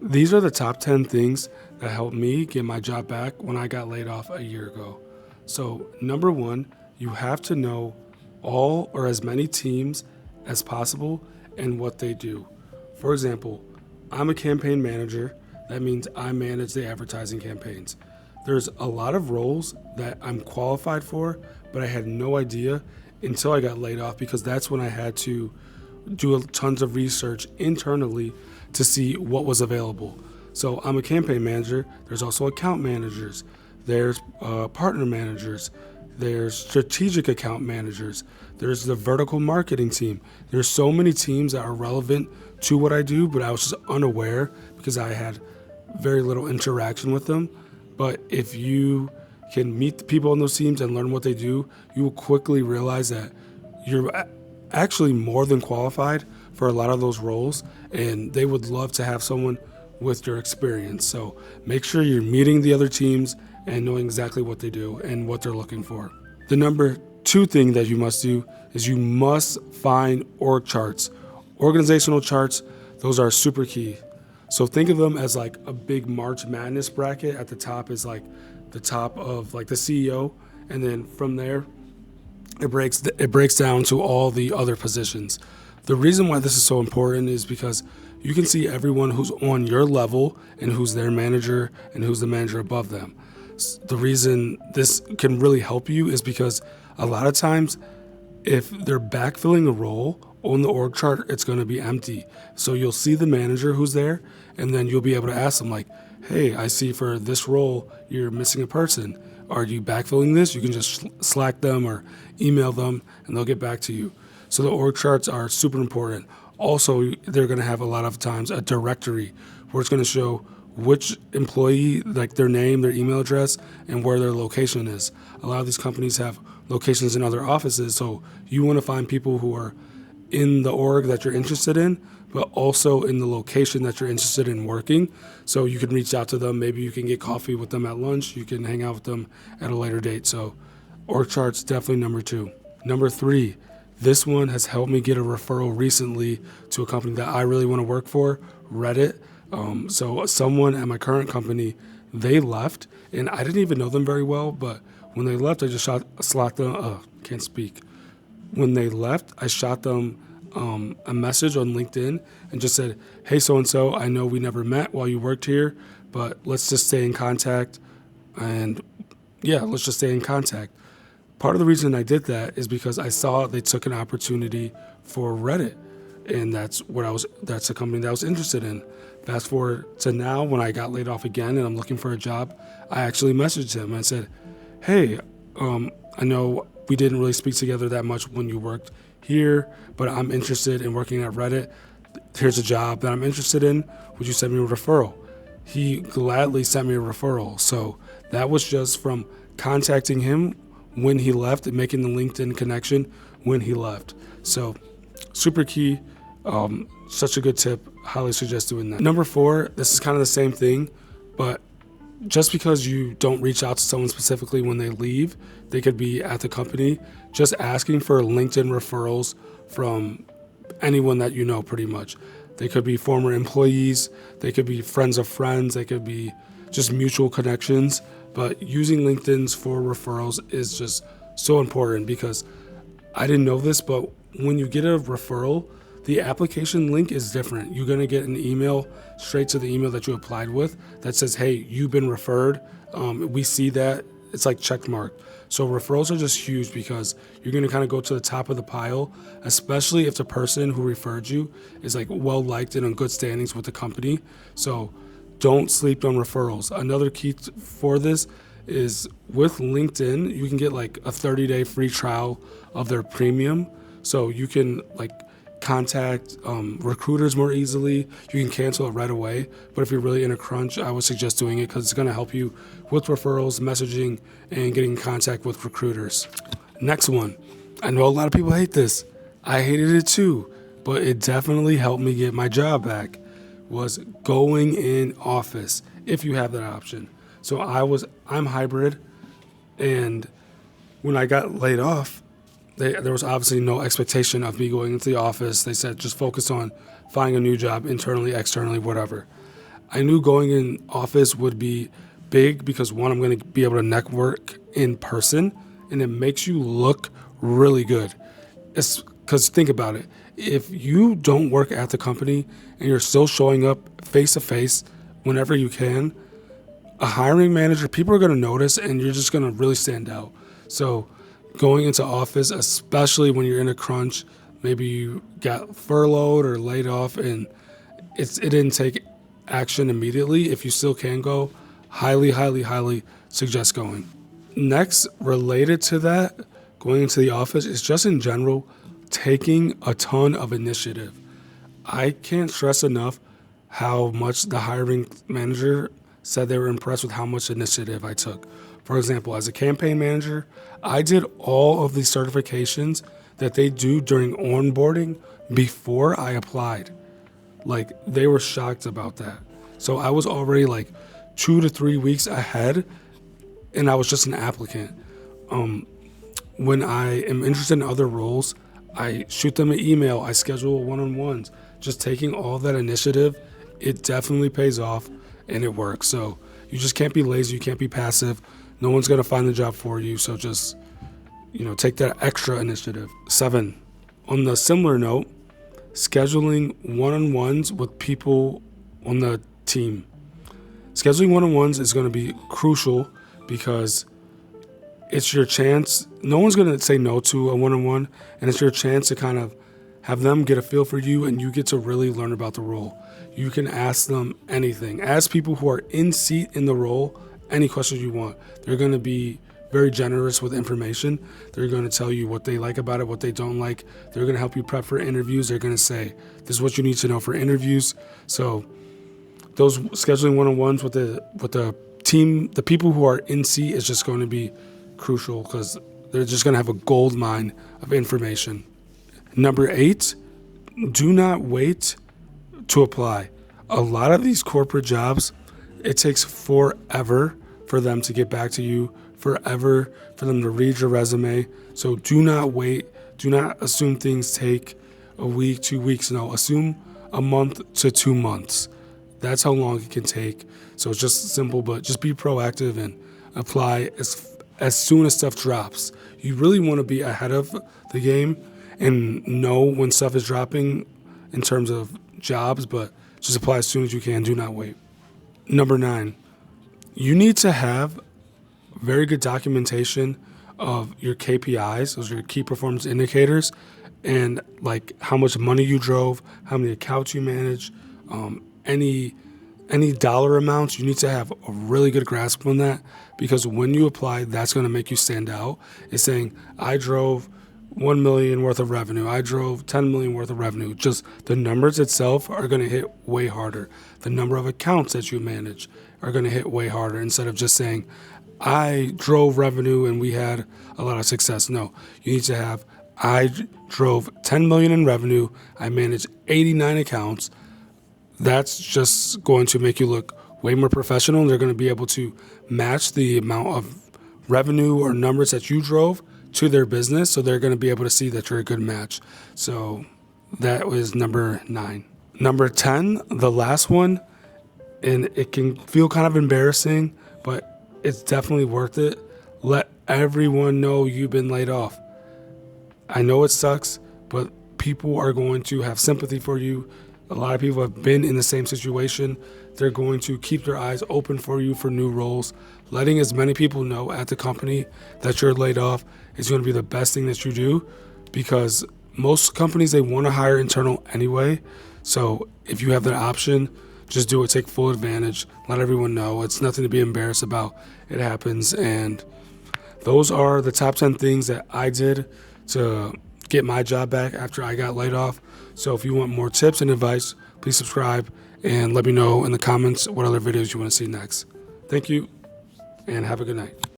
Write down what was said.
These are the top 10 things that helped me get my job back when I got laid off a year ago. So, number one, you have to know all or as many teams as possible and what they do. For example, I'm a campaign manager. That means I manage the advertising campaigns. There's a lot of roles that I'm qualified for, but I had no idea until I got laid off because that's when I had to do tons of research internally to see what was available. So I'm a campaign manager. There's also account managers. There's partner managers. There's strategic account managers. There's the vertical marketing team. There's so many teams that are relevant to what I do, but I was just unaware because I had very little interaction with them. But if you can meet the people on those teams and learn what they do, you will quickly realize that you're actually more than qualified for a lot of those roles, and they would love to have someone with your experience. So make sure you're meeting the other teams and knowing exactly what they do and what they're looking for. The number two thing that you must do is you must find org charts. Organizational charts, those are super key. So think of them as like a big March Madness bracket. At the top is like the top of like the CEO, and then from there it breaks down to all the other positions. The reason why this is so important is because you can see everyone who's on your level and who's their manager and who's the manager above them. The reason this can really help you is because a lot of times if they're backfilling a role on the org chart, it's going to be empty. So you'll see the manager who's there, and then you'll be able to ask them like, hey, I see for this role you're missing a person. Are you backfilling this? You can just Slack them or email them and they'll get back to you. So the org charts are super important. Also, they're going to have a lot of times a directory where it's going to show which employee, like their name, their email address, and where their location is. A lot of these companies have locations in other offices, so you want to find people who are in the org that you're interested in, but also in the location that you're interested in working. So you can reach out to them. Maybe you can get coffee with them at lunch. You can hang out with them at a later date. So org charts, definitely number two. Number three, this one has helped me get a referral recently to a company that I really want to work for, Reddit. So someone at my current company, they left, and I didn't even know them very well, but when they left, I just shot them, can't speak. When they left, I shot them a message on LinkedIn and just said, hey, so-and-so, I know we never met while you worked here, but let's just stay in contact. And yeah, let's just stay in contact. Part of the reason I did that is because I saw they took an opportunity for Reddit, and that's a company that I was interested in. Fast forward to now, when I got laid off again and I'm looking for a job, I actually messaged him and said, hey, I know we didn't really speak together that much when you worked here, but I'm interested in working at Reddit. Here's a job that I'm interested in. Would you send me a referral? He gladly sent me a referral. So that was just from contacting him when he left and making the LinkedIn connection when he left. So super key, such a good tip. Highly suggest doing that. Number four, this is kind of the same thing, but just because you don't reach out to someone specifically when they leave, they could be at the company, just asking for LinkedIn referrals from anyone that you know pretty much. They could be former employees, they could be friends of friends, they could be just mutual connections, but using LinkedIn's for referrals is just so important because I didn't know this, but when you get a referral, the application link is different. You're going to get an email straight to the email that you applied with that says, hey, you've been referred. We see that. It's like check mark. So referrals are just huge because you're going to kind of go to the top of the pile, especially if the person who referred you is like well liked and in good standings with the company. So don't sleep on referrals. Another key for this is with LinkedIn, you can get like a 30-day free trial of their premium. So you can like contact recruiters more easily. You can cancel it right away. But if you're really in a crunch, I would suggest doing it because it's going to help you with referrals, messaging, and getting in contact with recruiters. Next one. I know a lot of people hate this. I hated it too, but it definitely helped me get my job back, was going in office if you have that option. So I'm hybrid, and when I got laid off, there was obviously no expectation of me going into the office. They said just focus on finding a new job internally, externally, whatever. I knew going in office would be big because one, I'm going to be able to network in person, and it makes you look really good. It's because think about it. If you don't work at the company and you're still showing up face to face whenever you can, a hiring manager, people are going to notice and you're just going to really stand out. So going into office, especially when you're in a crunch, maybe you got furloughed or laid off and it didn't take action immediately. If you still can go, highly suggest going. Next, related to that, going into the office is just in general, taking a ton of initiative. I can't stress enough how much the hiring manager said they were impressed with how much initiative I took. For example, as a campaign manager, I did all of the certifications that they do during onboarding before I applied. Like, they were shocked about that. So I was already like 2 to 3 weeks ahead, and I was just an applicant. When I am interested in other roles, I shoot them an email, I schedule one-on-ones. Just taking all that initiative, it definitely pays off and it works. So you just can't be lazy, you can't be passive. No one's gonna find the job for you, so just, take that extra initiative. 7, on the similar note, scheduling one-on-ones with people on the team. Scheduling one-on-ones is gonna be crucial because it's your chance. No one's going to say no to a one-on-one, and it's your chance to kind of have them get a feel for you, and you get to really learn about the role. You can ask them anything. Ask people who are in seat in the role any questions you want. They're going to be very generous with information. They're going to tell you what they like about it, what they don't like. They're going to help you prep for interviews. They're going to say, this is what you need to know for interviews. So those scheduling one-on-ones with the team, the people who are in seat, is just going to be crucial because they're just going to have a gold mine of information. Number 8, do not wait to apply. A lot of these corporate jobs, it takes forever for them to get back to you, forever for them to read your resume. So do not wait. Do not assume things take a week, 2 weeks. No, assume a month to 2 months. That's how long it can take. So it's just simple, but just be proactive and apply as soon as stuff drops. You really want to be ahead of the game and know when stuff is dropping in terms of jobs, but just apply as soon as you can. Do not wait. Number 9, you need to have very good documentation of your KPIs, those are your key performance indicators, and like how much money you drove, how many accounts you manage, any dollar amounts. You need to have a really good grasp on that, because when you apply, that's going to make you stand out. It's saying, I drove 1 million worth of revenue. I drove 10 million worth of revenue. Just the numbers itself are going to hit way harder. The number of accounts that you manage are going to hit way harder, instead of just saying, I drove revenue and we had a lot of success. No, you need to have, I drove 10 million in revenue. I managed 89 accounts. That's just going to make you look way more professional. They're going to be able to match the amount of revenue or numbers that you drove to their business. So they're going to be able to see that you're a good match. So that was number 9. Number 10, the last one, and it can feel kind of embarrassing, but it's definitely worth it. Let everyone know you've been laid off. I know it sucks, but people are going to have sympathy for you. A lot of people have been in the same situation. They're going to keep their eyes open for you for new roles. Letting as many people know at the company that you're laid off is going to be the best thing that you do, because most companies, they want to hire internal anyway. So if you have that option, just do it. Take full advantage. Let everyone know. It's nothing to be embarrassed about. It happens. And those are the top 10 things that I did to get my job back after I got laid off. So if you want more tips and advice, please subscribe and let me know in the comments what other videos you want to see next. Thank you, and have a good night.